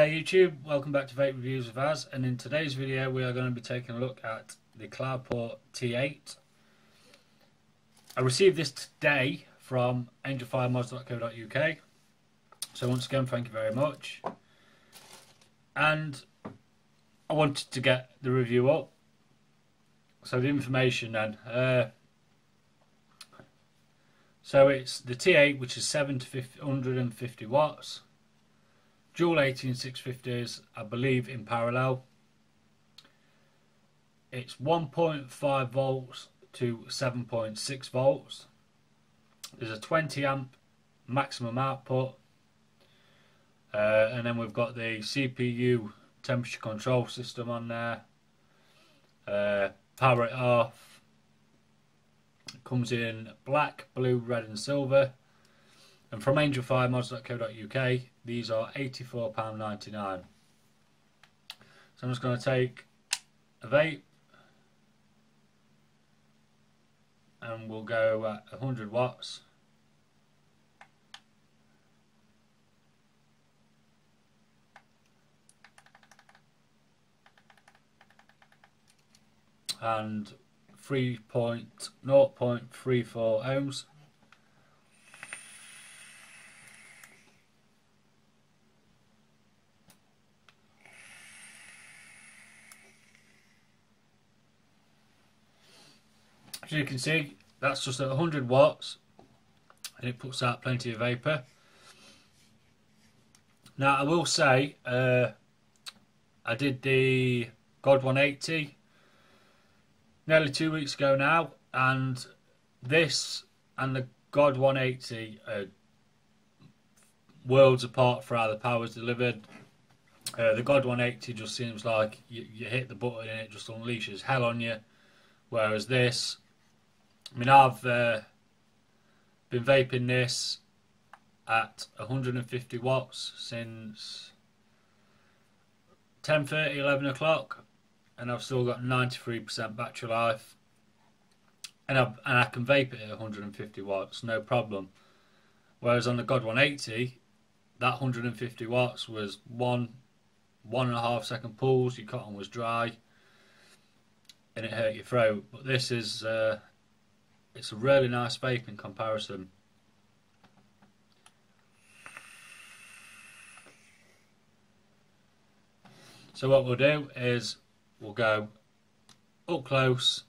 Hey YouTube, welcome back to Vape Reviews with Az, and in today's video we are going to be taking a look at the Cloupor T8. I received this today from Angelfiremods.co.uk, so once again thank you very much. And I wanted to get the review up, so the information then. So it's the T8, which is 7 to 150 watts. Dual 18650s, I believe, in parallel. It's 1.5 volts to 7.6 volts. There's a 20 amp maximum output. And then we've got the CPU temperature control system on there. Power it off. It comes in black, blue, red and silver. And from Angelfiremods.co.uk, these are £84.99. So I'm just going to take a vape and we'll go at 100 watts. And 0.34 ohms. As you can see, that's just at 100 watts and it puts out plenty of vapour. Now I will say, I did the God 180 nearly 2 weeks ago now, and this and the God 180 are worlds apart for how the power is delivered. The God 180 just seems like you hit the button and it just unleashes hell on you, whereas this, I mean, I've been vaping this at 150 watts since 10:30, 11 o'clock, and I've still got 93% battery life, and I can vape it at 150 watts, no problem. Whereas on the God 180, that 150 watts was 1.5 second pulls, your cotton was dry, and it hurt your throat. But this is it's a really nice vape in comparison. So what we'll do is we'll go up close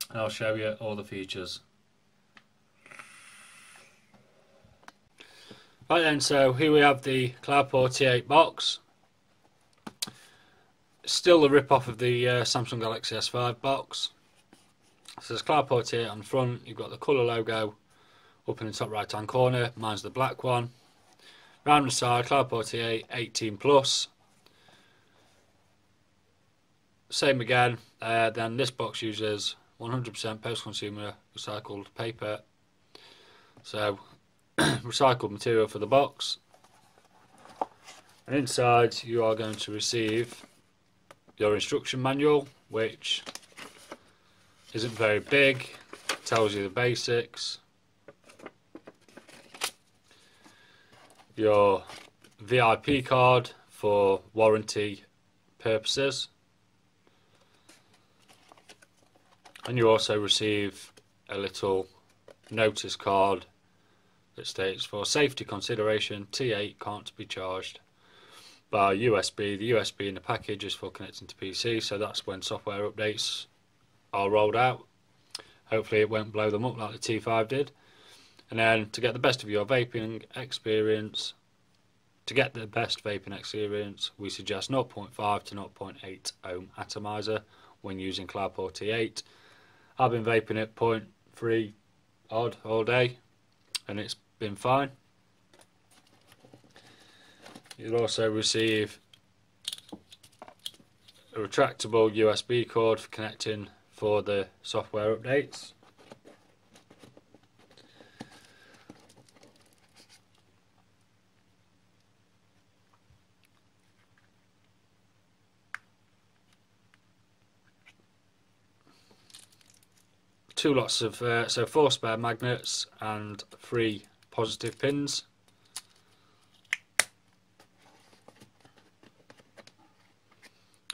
and I'll show you all the features. Right then, so here we have the Cloupor T8 box. Still a rip-off of the Samsung Galaxy S5 box. So there's Cloupor T8 on the front, you've got the colour logo up in the top right hand corner, mine's the black one. Round the side, Cloupor T8 18 plus. Same again, then this box uses 100% post-consumer recycled paper. So recycled material for the box. And inside you are going to receive your instruction manual, which isn't very big, tells you the basics. Your VIP card for warranty purposes. And you also receive a little notice card that states, for safety consideration, T8 can't be charged by USB. The USB in the package is for connecting to PC, so that's when software updates are rolled out. Hopefully it won't blow them up like the T5 did. And then to get the best of your vaping experience, we suggest 0.5 to 0.8 ohm atomizer when using Cloupor T8. I've been vaping at 0.3 odd all day and it's been fine. You'll also receive a retractable USB cord for connecting for the software updates. Two lots of, so 4 spare magnets and 3 positive pins.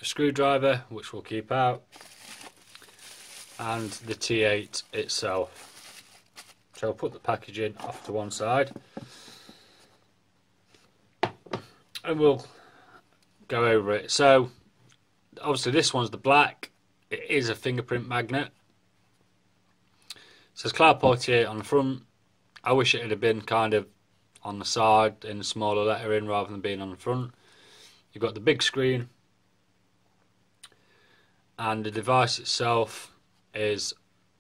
screwdriver, which we'll keep out, and the T8 itself. So I'll put the packaging off to one side, and we'll go over it. So obviously this one's the black. It is a fingerprint magnet. It says Cloupor T8 on the front. I wish it had been kind of on the side in smaller lettering rather than being on the front. You've got the big screen, and the device itself is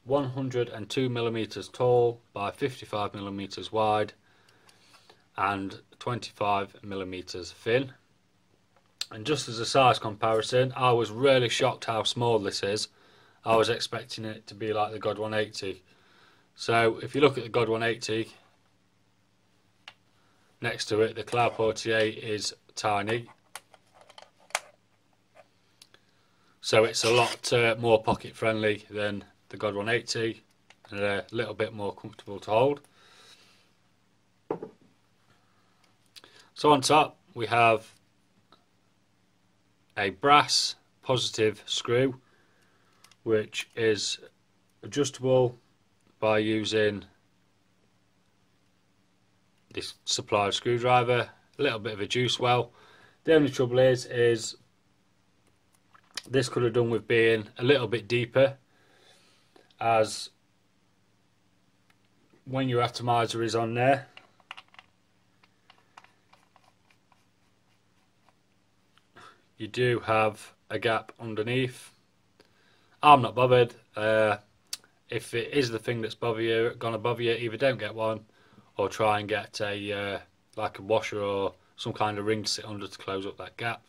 102mm tall by 55mm wide and 25mm thin. And just as a size comparison, I was really shocked how small this is. I was expecting it to be like the God 180. So if you look at the God 180, next to it the Cloupor T8 is tiny. So it's a lot more pocket friendly than the God 180 and a little bit more comfortable to hold. So on top we have a brass positive screw, which is adjustable by using this supplied screwdriver, a little bit of a juice well. The only trouble is this could have done with being a little bit deeper, as when your atomizer is on there, you do have a gap underneath. I'm not bothered. If it is the thing that's gonna bother you, either don't get one or try and get a like a washer or some kind of ring to sit under to close up that gap.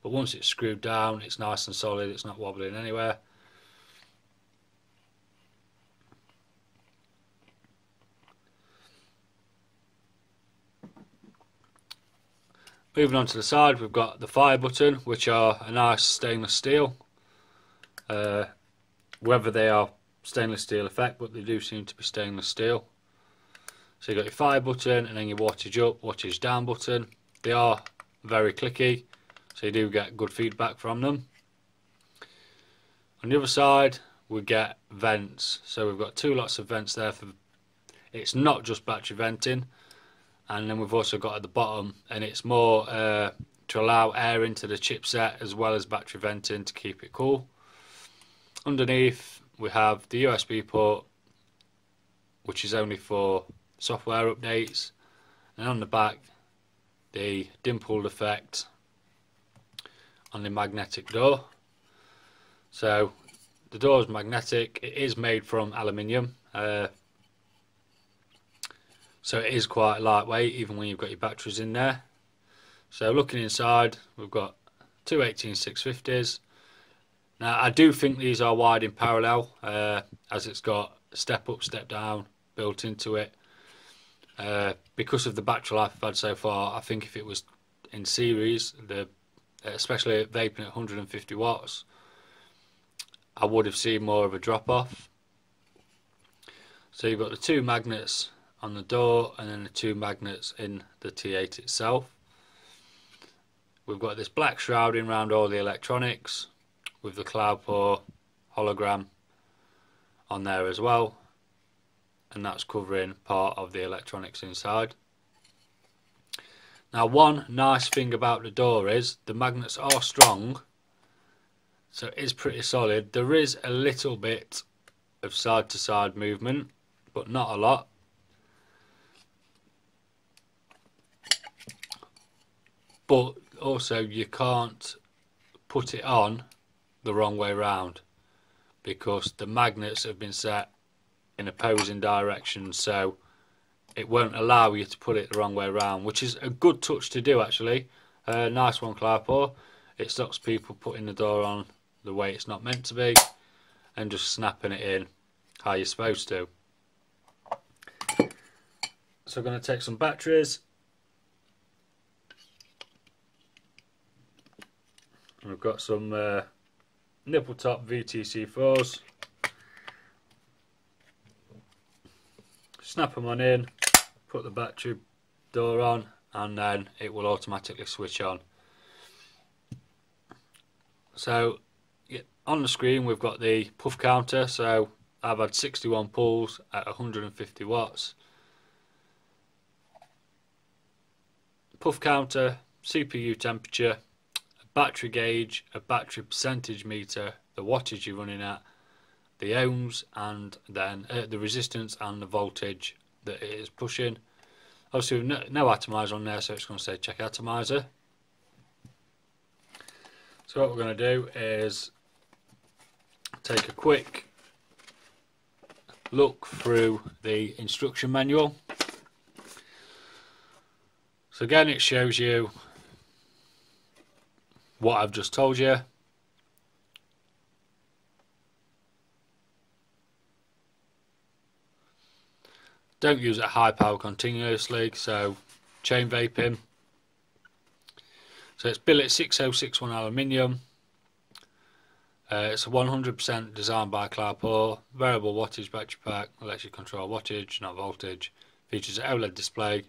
But once it's screwed down, it's nice and solid, it's not wobbling anywhere. Moving on to the side, we've got the fire button, which are a nice stainless steel. Whether they are stainless steel effect, but they do seem to be stainless steel. So you've got your fire button and then your wattage up, wattage down button. They are very clicky, so you do get good feedback from them. On the other side, we get vents. So we've got two lots of vents there. It's not just battery venting. And then we've also got at the bottom, and it's more to allow air into the chipset as well as battery venting to keep it cool. Underneath we have the USB port, which is only for software updates, and on the back the dimpled effect on the magnetic door. So the door is magnetic. It is made from aluminium. So it is quite lightweight even when you've got your batteries in there. So looking inside, we've got two 18650s. Now I do think these are wired in parallel, as it's got step up, step down built into it. Because of the battery life I've had so far, I think if it was in series, especially vaping at 150 watts, I would have seen more of a drop off. So you've got the two magnets on the door and then the two magnets in the T8 itself. We've got this black shrouding around all the electronics with the Cloupor hologram on there as well, and that's covering part of the electronics inside. Now one nice thing about the door is the magnets are strong, so it is pretty solid. There is a little bit of side to side movement, but not a lot. But also you can't put it on the wrong way round because the magnets have been set in opposing directions, so it won't allow you to put it the wrong way round, which is a good touch to do actually. Nice one, Cloupor. It stops people putting the door on the way it's not meant to be and just snapping it in how you're supposed to. So I'm going to take some batteries. We've got some nipple top VTC4s. Snap them on in, put the battery door on, and then it will automatically switch on. So on the screen we've got the puff counter, so I've had 61 pulls at 150 watts. Puff counter, CPU temperature, a battery gauge, a battery percentage meter, the wattage you're running at, the ohms, and then the resistance and the voltage that it is pushing. Obviously no atomizer on there, so it's going to say check atomizer. So what we're going to do is take a quick look through the instruction manual. So again, it shows you what I've just told you. Don't use it at high power continuously, so chain vaping. So it's billet 6061 aluminium. It's a 100% designed by Cloupor. Variable wattage battery pack, lets you control wattage, not voltage. Features an OLED display.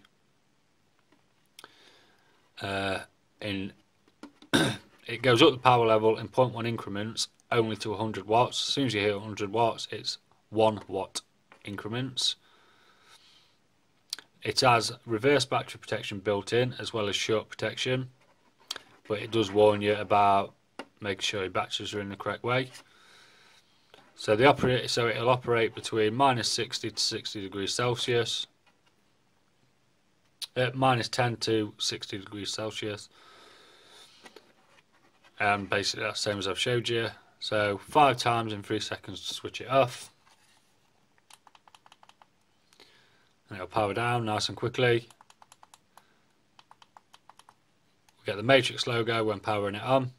It goes up the power level in 0.1 increments, only to 100 watts. As soon as you hit 100 watts, it's 1 watt increments. It has reverse battery protection built in, as well as short protection, but it does warn you about making sure your batteries are in the correct way. So it'll operate between -60 to 60 degrees Celsius, -10 to 60 degrees Celsius, and basically that's the same as I've showed you. So 5 times in 3 seconds to switch it off, and it'll power down nice and quickly. We get the matrix logo when powering it on.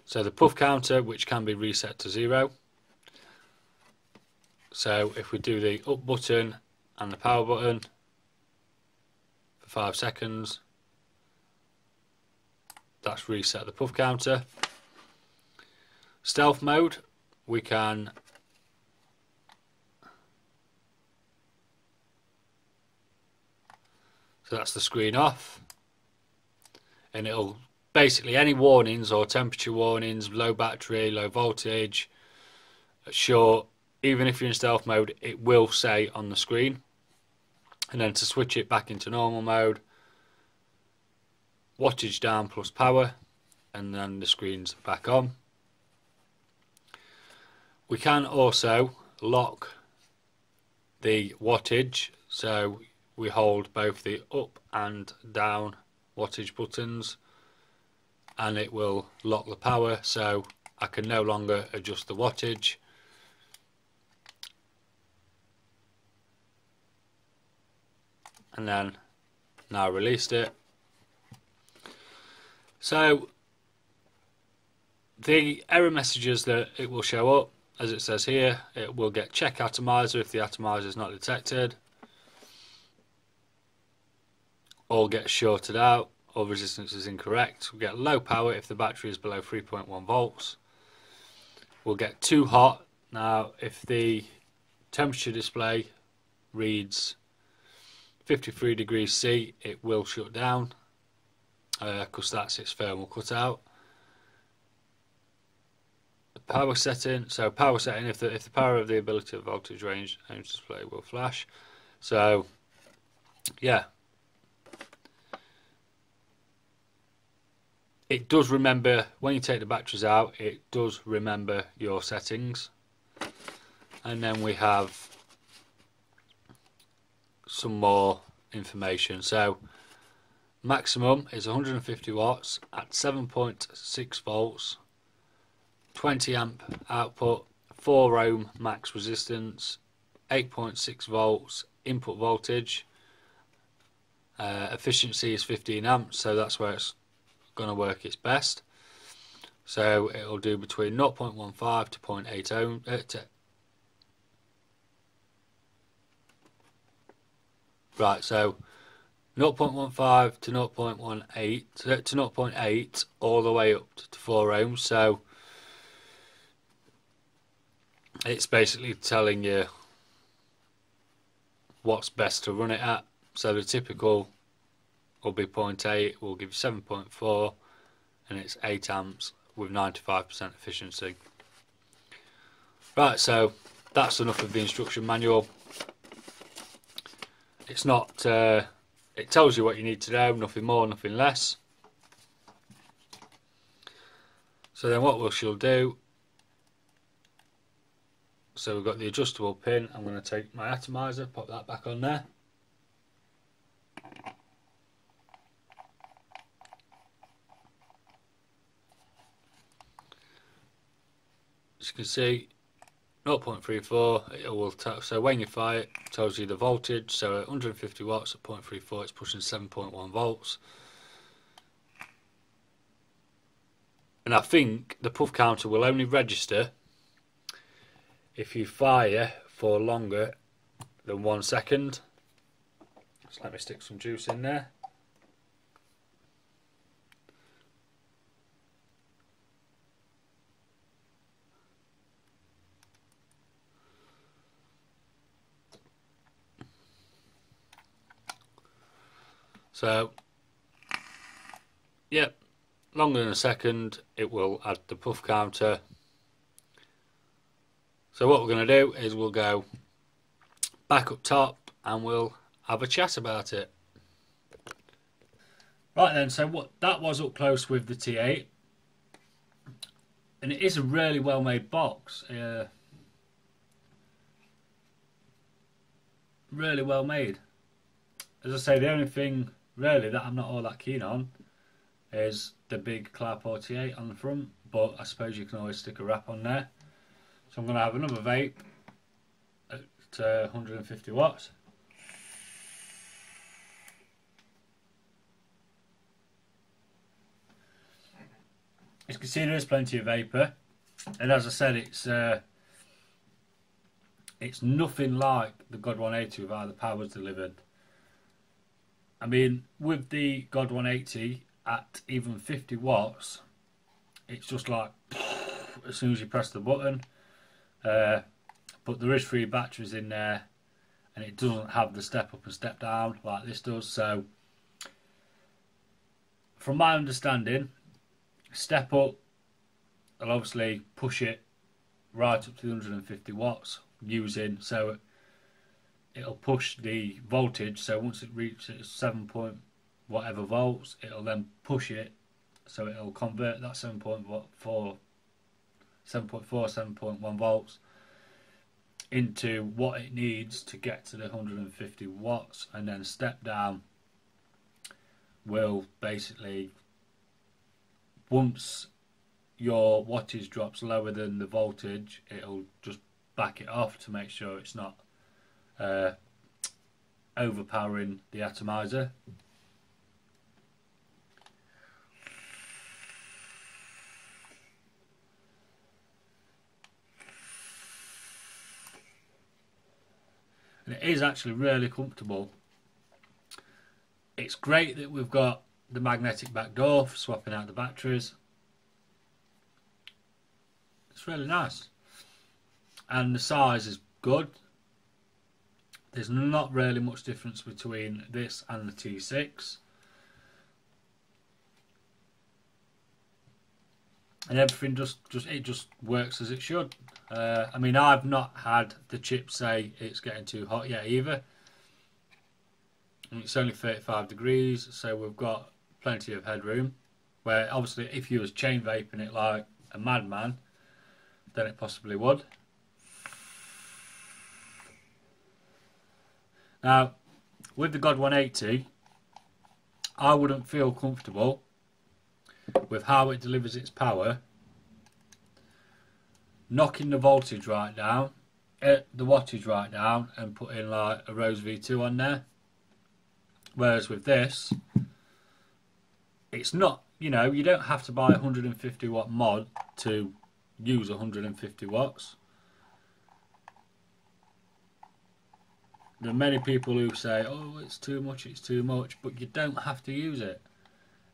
So the puff counter, which can be reset to 0. So if we do the up button and the power button for 5 seconds, that's reset the puff counter. Stealth mode, we can so that's the screen off, and it'll basically any warnings or temperature warnings, low battery, low voltage, short, even if you're in stealth mode, it will say on the screen. And then to switch it back into normal mode, wattage down plus power, and then the screen's back on. We can also lock the wattage, so we hold both the up and down wattage buttons, and it will lock the power, so I can no longer adjust the wattage. And then now released it. So the error messages that it will show up, as it says here, it will get check atomizer if the atomizer is not detected, or get shorted out, or resistance is incorrect. We'll get low power if the battery is below 3.1 volts. We'll get too hot. Now if the temperature display reads 53 degrees C, it will shut down because that's its thermal cutout. The power setting, so power setting, if the power of the ability of voltage range display will flash. So yeah, it does remember when you take the batteries out, it does remember your settings. And then we have some more information. So maximum is 150 watts at 7.6 volts, 20 amp output, 4 ohm max resistance, 8.6 volts input voltage, efficiency is 15 amps, so that's where it's going to work its best. So it'll do between 0.15 to 0.8 ohm right, so 0.15 to 0.18 to 0.8 all the way up to 4 ohms. So it's basically telling you what's best to run it at. So the typical will be 0.8, will give you 7.4, and it's 8 amps with 95% efficiency. Right, so that's enough of the instruction manual. It's not, it tells you what you need to know, nothing more, nothing less. So then what we shall do, so we've got the adjustable pin. I'm going to take my atomizer, pop that back on there. As you can see, 0.34, it will so when you fire it, tells you the voltage. So at 150 watts at 0.34, it's pushing 7.1 volts. And I think the puff counter will only register if you fire for longer than 1 second. Just let me stick some juice in there. So, yep, longer than a second, it will add the puff counter. So what we're going to do is we'll go back up top and we'll have a chat about it. Right then, so what that was up close with the T8, and it is a really well made box. Really well made. As I say, the only thing really that I'm not all that keen on is the big Cloupor T8 on the front, but I suppose you can always stick a wrap on there. So I'm going to have another vape at 150 watts. As you can see, there is plenty of vapour, and as I said, it's nothing like the God 180 with how the power's delivered. I mean, with the God 180 at even 50 watts, it's just like as soon as you press the button. But there is 3 batteries in there, and it doesn't have the step up and step down like this does. So, from my understanding, step up will obviously push it right up to the 150 watts using, so it'll push the voltage. So once it reaches 7 point whatever volts, it'll then push it, so it'll convert that 7.1 volts into what it needs to get to the 150 watts, and then step down will basically, once your wattage drops lower than the voltage, it'll just back it off to make sure it's not overpowering the atomizer. And it is actually really comfortable. It's great that we've got the magnetic back door for swapping out the batteries. It's really nice, and the size is good. There's not really much difference between this and the T6, and everything just works as it should. I mean, I've not had the chip say it's getting too hot yet either. And it's only 35 degrees, so we've got plenty of headroom. Where obviously, if you was chain vaping it like a madman, then it possibly would. Now, with the God 180, I wouldn't feel comfortable with how it delivers its power, knocking the voltage right down, the wattage right down, and putting like a Rose V2 on there. Whereas with this, it's not, you know, you don't have to buy a 150 watt mod to use 150 watts. There are many people who say, oh, it's too much, but you don't have to use it.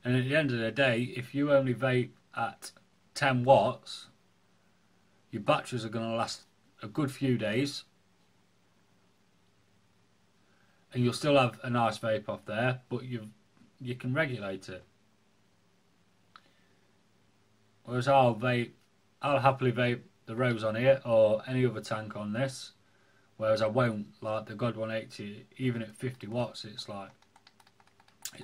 And at the end of the day, if you only vape at 10 watts, your batteries are going to last a good few days, and you'll still have a nice vape off there, but you can regulate it. Whereas I'll happily vape the Rose on here or any other tank on this. Whereas I won't, like the God 180, even at 50 watts, it's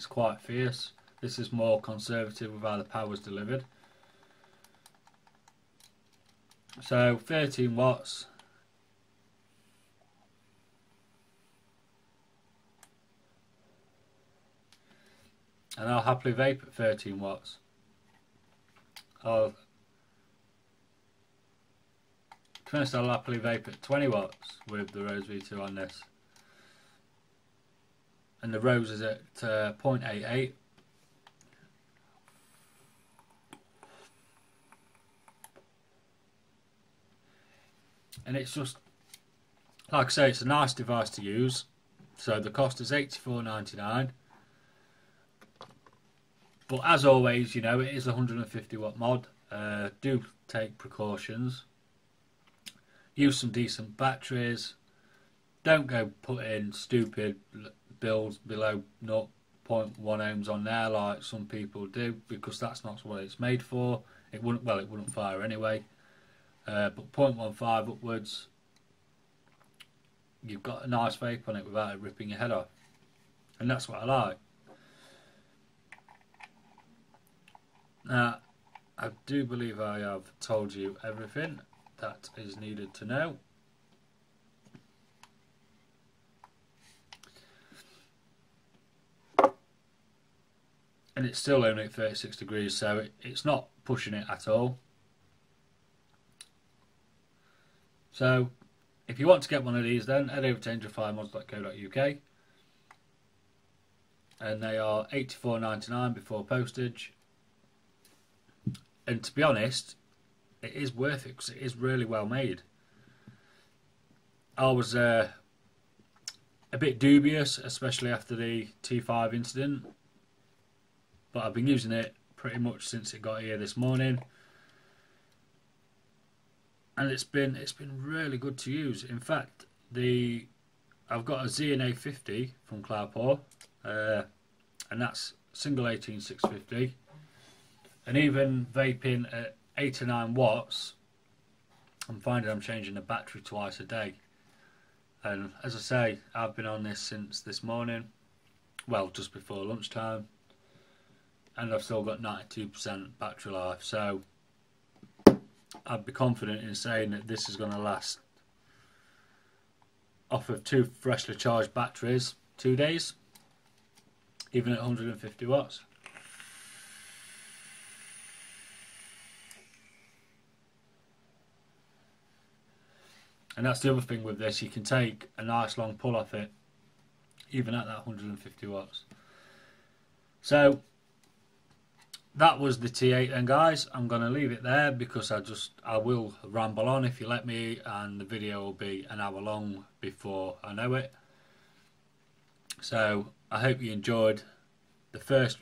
quite fierce. This is more conservative with how the power's delivered. So 13 watts. And I'll happily vape at 13 watts. To be honest, I'll happily vape at 20 watts with the Rose V2 on this. And the Rose is at 0.88. And it's just, like I say, it's a nice device to use. So the cost is $84.99. But as always, you know, it is a 150 watt mod. Do take precautions. Use some decent batteries. Don't go put in stupid builds below 0.1 ohms on there like some people do, because that's not what it's made for. It wouldn't fire anyway. But 0.15 upwards, you've got a nice vape on it without it ripping your head off. And that's what I like. Now, I do believe I have told you everything that is needed to know. And it's still only at 36 degrees, so it's not pushing it at all. So, if you want to get one of these, then head over to angelfiremods.co.uk, and they are $84.99 before postage. And to be honest, it is worth it because it is really well made. I was a bit dubious, especially after the T5 incident, but I've been using it pretty much since it got here this morning, and it's been really good to use. In fact, I've got a ZNA 50 from Cloupor, and that's single 18650. And even vaping at 8 or 9 watts, I'm finding I'm changing the battery twice a day. And as I say, I've been on this since this morning, well, just before lunchtime, and I've still got 92% battery life. So I'd be confident in saying that this is going to last off of 2 freshly charged batteries 2 days, even at 150 watts. And that's the other thing with this, you can take a nice long pull off it, even at that 150 watts. So, that was the T8 then, guys. I'm going to leave it there because I will ramble on if you let me, and the video will be an hour long before I know it. So, I hope you enjoyed the first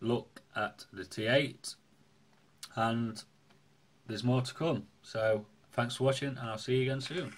look at the T8, and there's more to come. So, thanks for watching, and I'll see you again soon.